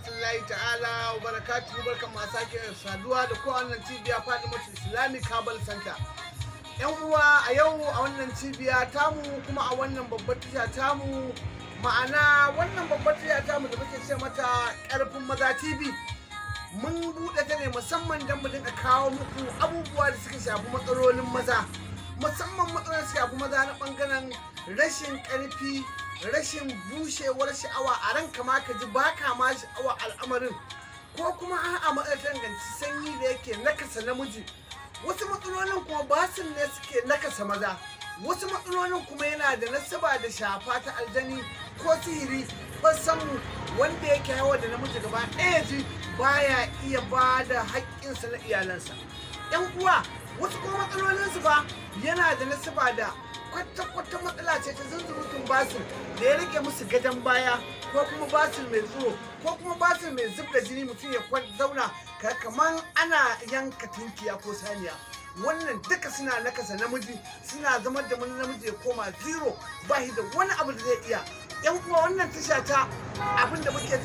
rahmatullahi ta'ala wa barakatuhu. Barkan mu sake saduwa da ku a wannan cibiya Fadimatul Islamic Herbal Center. Yan uwa, a yau a wannan cibiya tamu kuma a wannan babbar tasha tamu, ma'ana wannan babbar tasha tamu da muke ce mata Karfin Maza TV, mun buɗe ta ne musamman don mu dinga kawo muku abubuwa da suka shafi matsalolin maza, musamman matsalolin da suka shafi maza na ɓangaren rashin ƙarfi, rashin bushewar sha'awa a ranka ma ka ji baka ma sha'awa al'amarin, ko kuma a'a matsalar ganci sanyi da yake nakasa namiji. Wasu matsalolin kuma basin ne suke nakasa maza, wasu matsalolin kuma yana da nasaba da shafa ta aljani ko sihiri ko samu wanda yake hawa da namiji gaba ɗaya ji baya iya ba da haƙƙinsa na iyalansa. Yan uwa, wasu kuma matsalolinsu ba yana da nasaba da kwata-kwata matsala ce ta zunzurutun basin da ya rage musu gadon baya, ko kuma basin mai tsoro, ko kuma basin mai zub da jini, mutum ya zauna kamar ana yanka tinkiya ko saniya. Wannan duka suna nakasa namiji, suna zama da namiji ya koma zero, ba shi da wani abu da zai iya. Yan uwa, wannan tasha ta abin da muke